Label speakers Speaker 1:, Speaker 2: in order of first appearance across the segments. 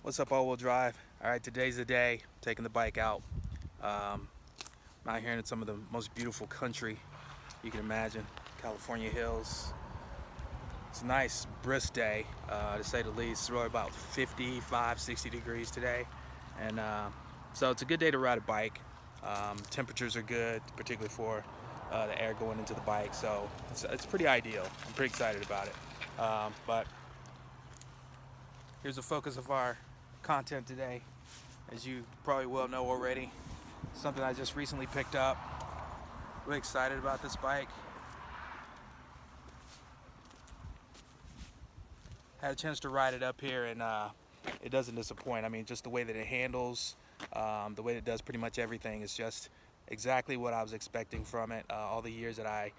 Speaker 1: What's up, all-wheel drive? All right, today's the day. Taking the bike out. I'm out here in some of the most beautiful country you can imagine. California hills. It's a nice, brisk day, to say the least. It's really about 55, 60 degrees today. And so it's a good day to ride a bike. Temperatures are good, particularly for the air going into the bike. So it's pretty ideal. I'm pretty excited about it. But here's the focus of our content today. As you probably well know already, something I just recently picked up. Really excited about this bike. Had a chance to ride it up here, and it doesn't disappoint. I mean, just the way that it handles, the way that it does pretty much everything is just exactly what I was expecting from it. All the years that I,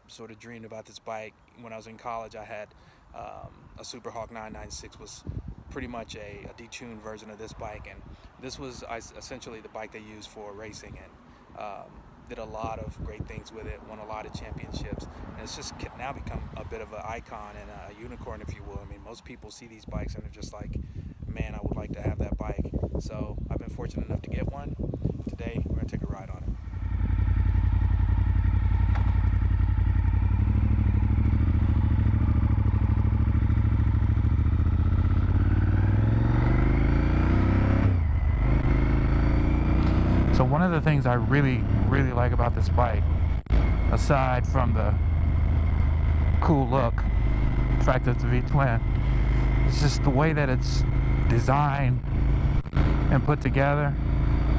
Speaker 1: sort of dreamed about this bike. When I was in college, I had a Super Hawk 996, was pretty much a detuned version of this bike, and this was essentially the bike they used for racing, and did a lot of great things with it, won a lot of championships, and it's just now become a bit of an icon and a unicorn, if you will. I mean, most people see these bikes and they're just like, man, I would like to have that bike. So I've been fortunate enough to get one. Today we're gonna take a ride on it. So one of the things I really like about this bike, aside from the cool look, the fact that it's a V-twin, it's just the way that it's designed and put together.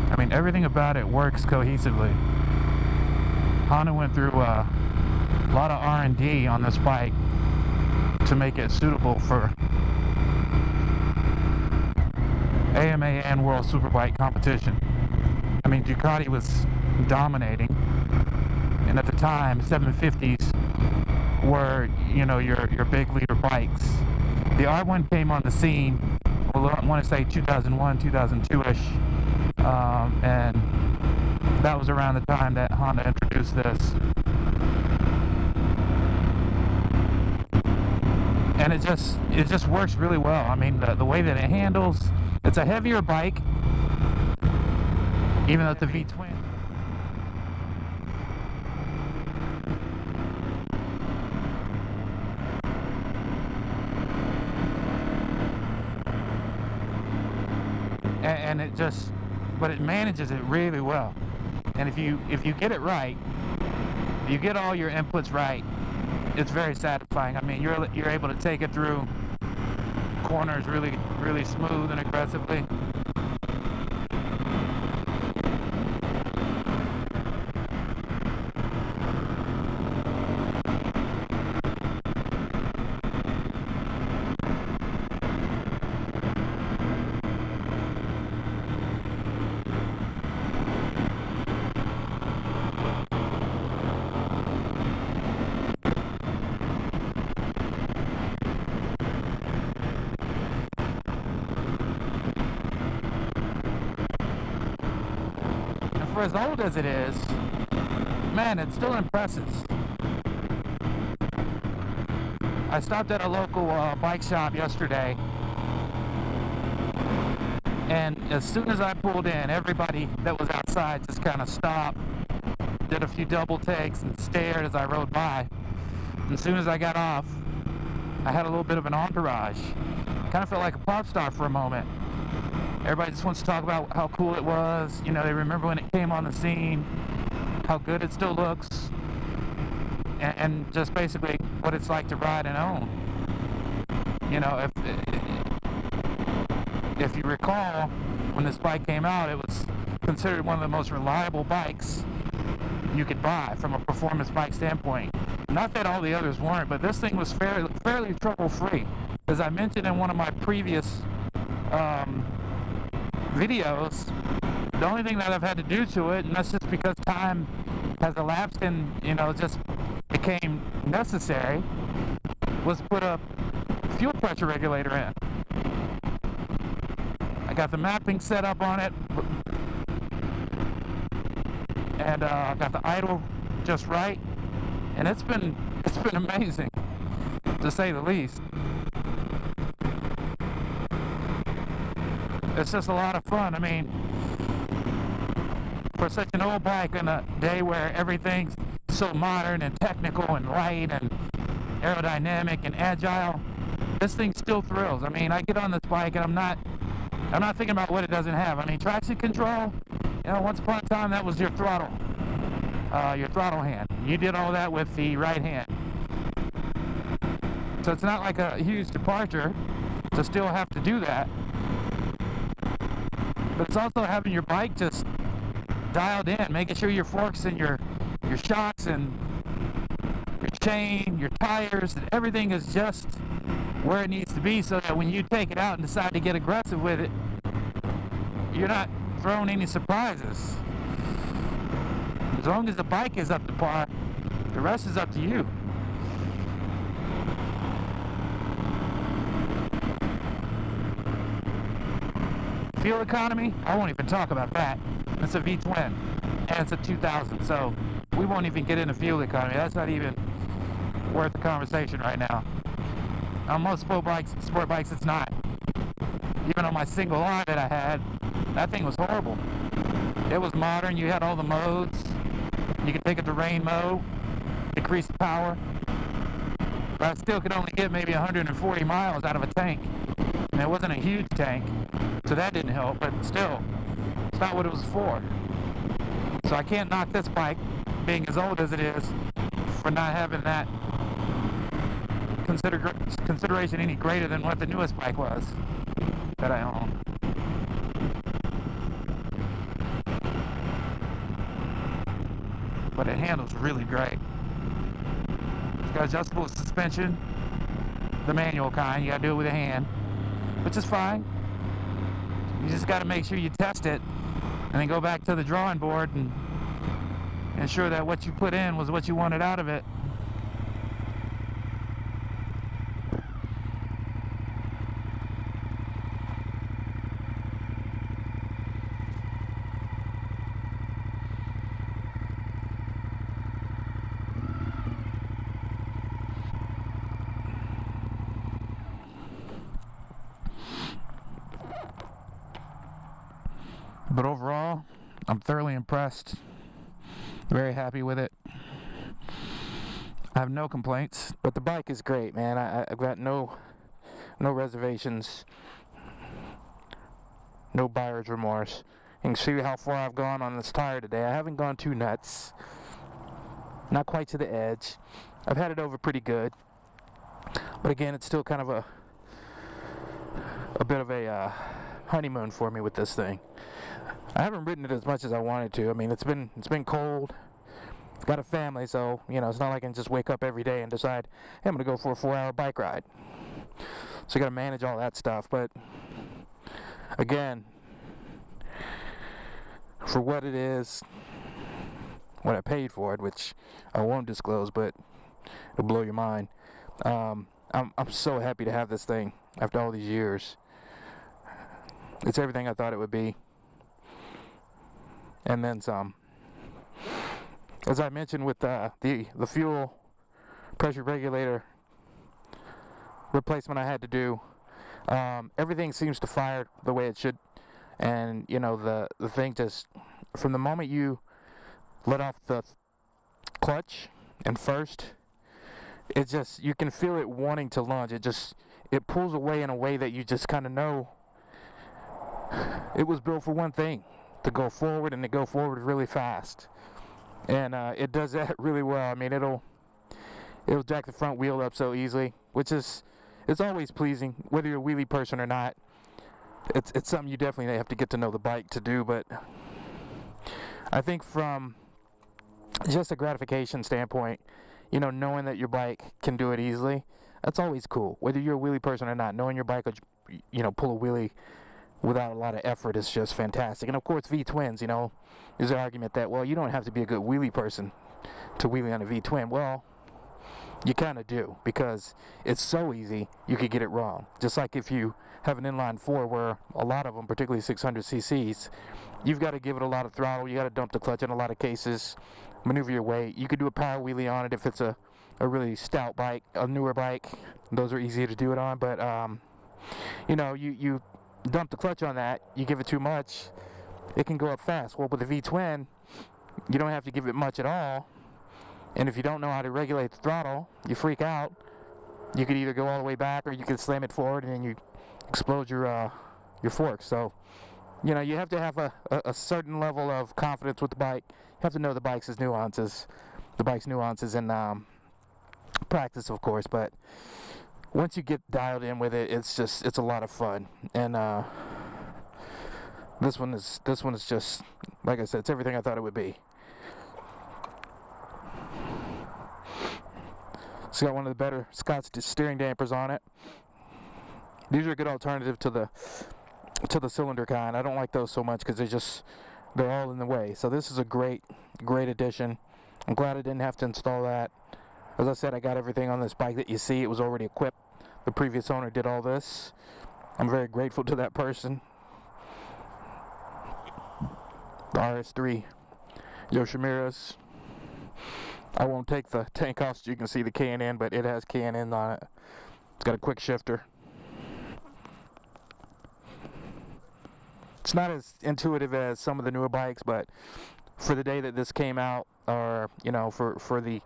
Speaker 1: I mean, everything about it works cohesively. Honda went through a lot of R&D on this bike to make it suitable for AMA and World Superbike competition. I mean, Ducati was dominating, and at the time, 750s were, your big leader bikes. The R1 came on the scene, I want to say 2001, 2002-ish, and that was around the time that Honda introduced this. And it just works really well. I mean, the way that it handles, it's a heavier bike, even though it's a V-twin. And but it manages it really well. And if you get it right, if you get all your inputs right, it's very satisfying. I mean, you're able to take it through corners really smooth and aggressively. For as old as it is, man, it still impresses. I stopped at a local bike shop yesterday, and as soon as I pulled in, everybody that was outside just kind of stopped, did a few double takes, and stared as I rode by. And as soon as I got off, I had a little bit of an entourage. Kind of felt like a pop star for a moment. Everybody just wants to talk about how cool it was. They remember when it came on the scene, how good it still looks, and just basically what it's like to ride and own. If you recall, when this bike came out, it was considered one of the most reliable bikes you could buy from a performance bike standpoint. Not that all the others weren't, but this thing was fairly trouble-free. As I mentioned in one of my previous videos, the only thing that I've had to do to it, and that's just because time has elapsed and just became necessary, was put a fuel pressure regulator in. I got the mapping set up on it, and I got the idle just right, and it's been amazing, to say the least.
Speaker 2: it's just a lot of fun. I mean, for such an old bike in a day where everything's so modern and technical and light and aerodynamic and agile, this thing still thrills. I mean, I get on this bike and I'm not thinking about what it doesn't have. I mean, traction control, you know, once upon a time that was your throttle hand. You did all that with the right hand. So it's not like a huge departure to still have to do that. But it's also having your bike just dialed in, making sure your forks and your shocks and your chain, your tires, and everything is just where it needs to be, so that when you take it out and decide to get aggressive with it, you're not throwing any surprises. As long as the bike is up to par, the rest is up to you. Fuel economy, I won't even talk about that. It's a V-twin, and it's a 2000, so we won't even get into fuel economy. That's not even worth the conversation right now. On most sport bikes, it's not. Even on my single line that I had, that thing was horrible. It was modern. You had all the modes. You could take it to rain mode, decrease the power. But I still could only get maybe 140 miles out of a tank. And it wasn't a huge tank, so that didn't help. But still, it's not what it was for. So I can't knock this bike, being as old as it is, for not having that consideration any greater than what the newest bike was that I own. But it handles really great. It's got adjustable suspension, the manual kind. You gotta do it with a hand, which is fine. You just gotta make sure you test it and then go back to the drawing board and ensure that what you put in was what you wanted out of it. But overall, I'm thoroughly impressed. Very happy with it. I have no complaints, but the bike is great, man. I've got no reservations, no buyer's remorse. You can see how far I've gone on this tire today. I haven't gone too nuts, not quite to the edge. I've had it over pretty good, but again, it's still kind of a bit of a honeymoon for me with this thing. I haven't ridden it as much as I wanted to. I mean, it's been cold. I've got a family, so you know, it's not like I can just wake up every day and decide, hey, I'm gonna go for a 4-hour bike ride. So you gotta manage all that stuff. But again, for what it is, what I paid for it, which I won't disclose, but it'll blow your mind. I'm so happy to have this thing after all these years. It's everything I thought it would be, and then some. As I mentioned with the fuel pressure regulator replacement I had to do, everything seems to fire the way it should, and you know, the thing just, from the moment you let off the clutch and first, it just, you can feel it wanting to lunge. It pulls away in a way that you just kind of know it was built for one thing, to go forward, and to go forward really fast. And it does that really well. I mean, it'll jack the front wheel up so easily, which is, it's always pleasing, whether you're a wheelie person or not. It's something you definitely have to get to know the bike to do. But I think from just a gratification standpoint, you know, knowing that your bike can do it easily, that's always cool. Whether you're a wheelie person or not, knowing your bike will, you know, pull a wheelie without a lot of effort is just fantastic. And of course, V-twins, you know, there's an argument that, well, you don't have to be a good wheelie person to wheelie on a V-twin. Well, you kind of do, because it's so easy you could get it wrong. Just like if you have an inline 4, where a lot of them, particularly 600 cc's, you've got to give it a lot of throttle, you got to dump the clutch in a lot of cases, maneuver your weight. You could do a power wheelie on it if it's a really stout bike, a newer bike. Those are easy to do it on. But you know, you dump the clutch on that, you give it too much, it can go up fast. Well, with the V-twin, you don't have to give it much at all. And if you don't know how to regulate the throttle, you freak out. You could either go all the way back, or you could slam it forward and then you explode your forks. So, you know, you have to have a certain level of confidence with the bike. You have to know the bike's nuances, and practice, of course. But once you get dialed in with it, it's a lot of fun. And this one is just, like I said, it's everything I thought it would be. It's got one of the better Scott's steering dampers on it. These are a good alternative to the cylinder kind. I don't like those so much because they're all in the way. So this is a great addition. I'm glad I didn't have to install that. As I said, I got everything on this bike that you see. It was already equipped. The previous owner did all this. I'm very grateful to that person. The RS3 Yoshimura's. I won't take the tank off so you can see the K&N, but it has K&N on it. It's got a quick shifter. It's not as intuitive as some of the newer bikes, but for the day that this came out, or, you know, for the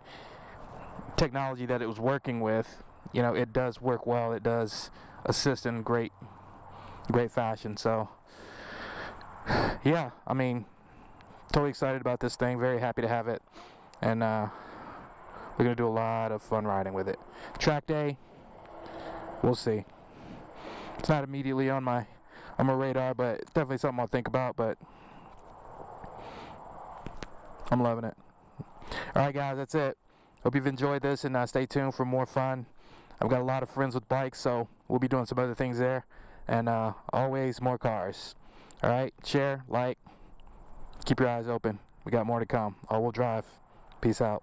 Speaker 2: technology that it was working with, you know, it does work well. It does assist in great fashion. So, yeah, I mean, totally excited about this thing. Very happy to have it. And we're going to do a lot of fun riding with it. Track day, we'll see. It's not immediately on my radar, but it's definitely something I'll think about. But I'm loving it. Alright guys, that's it. Hope you've enjoyed this, and stay tuned for more fun. I've got a lot of friends with bikes, so we'll be doing some other things there. And always more cars. Alright, share, like, keep your eyes open. We got more to come. All-wheel drive. Peace out.